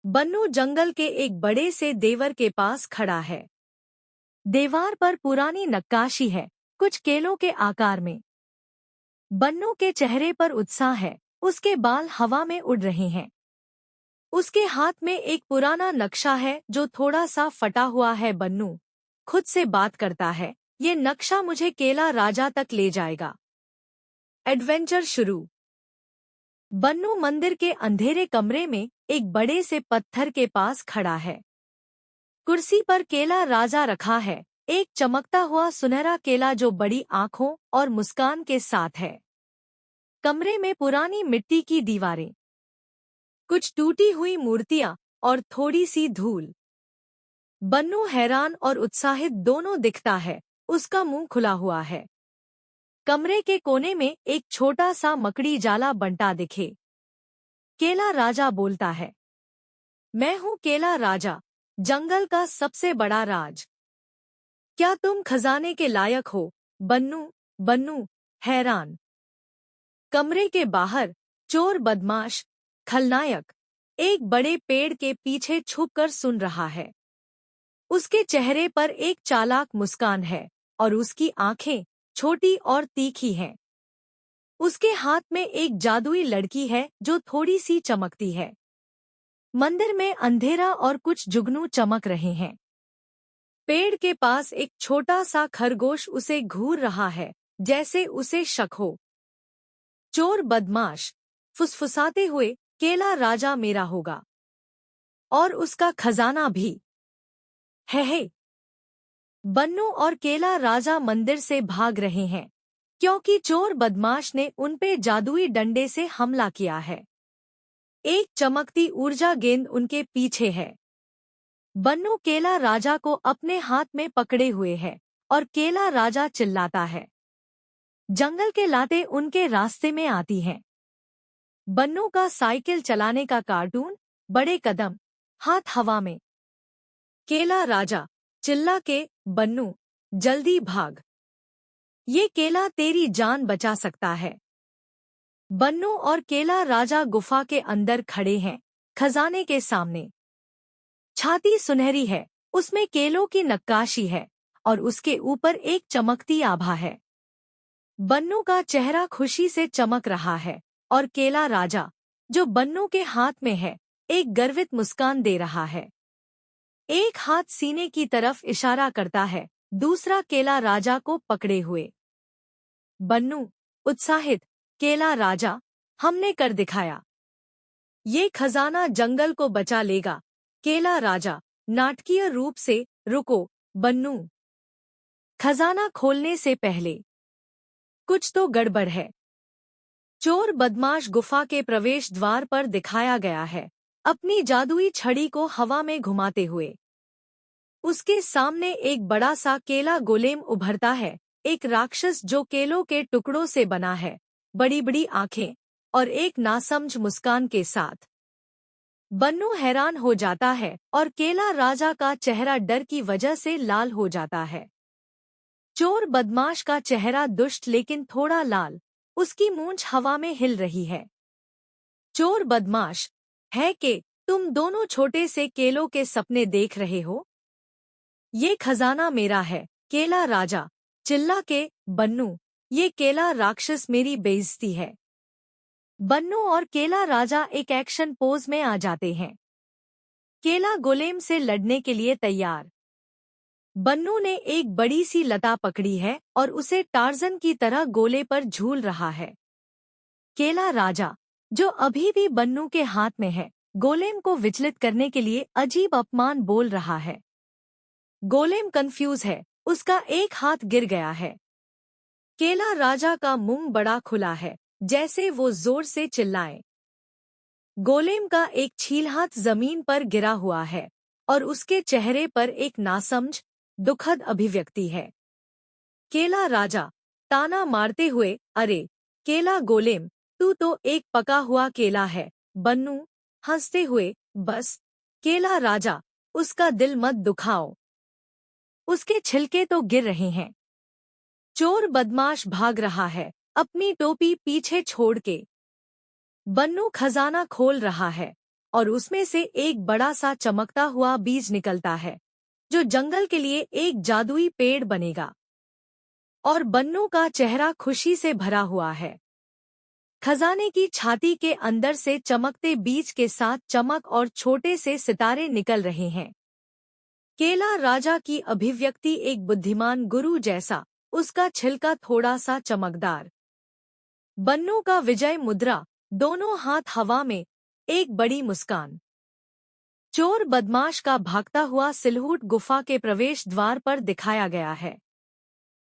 बन्नू जंगल के एक बड़े से देवर के पास खड़ा है। दीवार पर पुरानी नक्काशी है, कुछ केलों के आकार में। बन्नू के चेहरे पर उत्साह है, उसके बाल हवा में उड़ रहे हैं। उसके हाथ में एक पुराना नक्शा है जो थोड़ा सा फटा हुआ है। बन्नू खुद से बात करता है, ये नक्शा मुझे केला राजा तक ले जाएगा। एडवेंचर शुरू। बन्नू मंदिर के अंधेरे कमरे में एक बड़े से पत्थर के पास खड़ा है। कुर्सी पर केला राजा रखा है, एक चमकता हुआ सुनहरा केला जो बड़ी आंखों और मुस्कान के साथ है। कमरे में पुरानी मिट्टी की दीवारें, कुछ टूटी हुई मूर्तियां और थोड़ी सी धूल। बन्नू हैरान और उत्साहित दोनों दिखता है, उसका मुंह खुला हुआ है। कमरे के कोने में एक छोटा सा मकड़ी जाला बंटा दिखे। केला राजा बोलता है, मैं हूँ केला राजा, जंगल का सबसे बड़ा राज। क्या तुम खजाने के लायक हो? बन्नू हैरान। कमरे के बाहर चोर बदमाश खलनायक एक बड़े पेड़ के पीछे छुपकर सुन रहा है। उसके चेहरे पर एक चालाक मुस्कान है और उसकी आंखें छोटी और तीखी हैं। उसके हाथ में एक जादुई लड़की है जो थोड़ी सी चमकती है। मंदिर में अंधेरा और कुछ जुगनू चमक रहे हैं। पेड़ के पास एक छोटा सा खरगोश उसे घूर रहा है, जैसे उसे शक हो। चोर बदमाश फुसफुसाते हुए, केला राजा मेरा होगा और उसका खजाना भी है। बन्नू और केला राजा मंदिर से भाग रहे हैं, क्योंकि चोर बदमाश ने उन पे जादुई डंडे से हमला किया है। एक चमकती ऊर्जा गेंद उनके पीछे है। बन्नू केला राजा को अपने हाथ में पकड़े हुए है और केला राजा चिल्लाता है। जंगल के लाते उनके रास्ते में आती हैं। बन्नू का साइकिल चलाने का कार्टून, बड़े कदम, हाथ हवा में। केला राजा चिल्ला के, बन्नू जल्दी भाग, ये केला तेरी जान बचा सकता है। बन्नू और केला राजा गुफा के अंदर खड़े हैं, खजाने के सामने। छाती सुनहरी है, उसमें केलों की नक्काशी है और उसके ऊपर एक चमकती आभा है। बन्नू का चेहरा खुशी से चमक रहा है और केला राजा, जो बन्नू के हाथ में है, एक गर्वित मुस्कान दे रहा है। एक हाथ सीने की तरफ इशारा करता है, दूसरा केला राजा को पकड़े हुए। बन्नू उत्साहित, केला राजा, हमने कर दिखाया। ये खजाना जंगल को बचा लेगा। केला राजा नाटकीय रूप से, रुको बन्नू, खजाना खोलने से पहले कुछ तो गड़बड़ है। चोर बदमाश गुफा के प्रवेश द्वार पर दिखाया गया है, अपनी जादुई छड़ी को हवा में घुमाते हुए। उसके सामने एक बड़ा सा केला गोलेम उभरता है, एक राक्षस जो केलों के टुकड़ों से बना है, बड़ी बड़ी आंखें और एक नासमझ मुस्कान के साथ। बन्नू हैरान हो जाता है और केला राजा का चेहरा डर की वजह से लाल हो जाता है। चोर बदमाश का चेहरा दुष्ट लेकिन थोड़ा लाल, उसकी मूंछ हवा में हिल रही है। चोर बदमाश, है कि तुम दोनों छोटे से केलों के सपने देख रहे हो? ये खजाना मेरा है। केला राजा चिल्ला के, बन्नू ये केला राक्षस मेरी बेइज्जती है। बन्नू और केला राजा एक एक्शन पोज में आ जाते हैं, केला गोलेम से लड़ने के लिए तैयार। बन्नू ने एक बड़ी सी लता पकड़ी है और उसे टार्जन की तरह गोले पर झूल रहा है। केला राजा, जो अभी भी बन्नू के हाथ में है, गोलेम को विचलित करने के लिए अजीब अपमान बोल रहा है। गोलेम कंफ्यूज है, उसका एक हाथ गिर गया है। केला राजा का मुंह बड़ा खुला है, जैसे वो जोर से चिल्लाए। गोलेम का एक छील हाथ जमीन पर गिरा हुआ है और उसके चेहरे पर एक नासमझ, दुखद अभिव्यक्ति है। केला राजा ताना मारते हुए, अरे केला गोलेम, तू तो एक पका हुआ केला है। बन्नू हंसते हुए, बस केला राजा, उसका दिल मत दुखाओ, उसके छिलके तो गिर रहे हैं। चोर बदमाश भाग रहा है, अपनी टोपी पीछे छोड़ के। बन्नू खजाना खोल रहा है और उसमें से एक बड़ा सा चमकता हुआ बीज निकलता है जो जंगल के लिए एक जादुई पेड़ बनेगा। और बन्नू का चेहरा खुशी से भरा हुआ है। खजाने की छाती के अंदर से चमकते बीज के साथ चमक और छोटे से सितारे निकल रहे हैं। केला राजा की अभिव्यक्ति एक बुद्धिमान गुरु जैसा, उसका छिलका थोड़ा सा चमकदार। बन्नू का विजय मुद्रा, दोनों हाथ हवा में, एक बड़ी मुस्कान। चोर बदमाश का भागता हुआ सिलहूट गुफा के प्रवेश द्वार पर दिखाया गया है।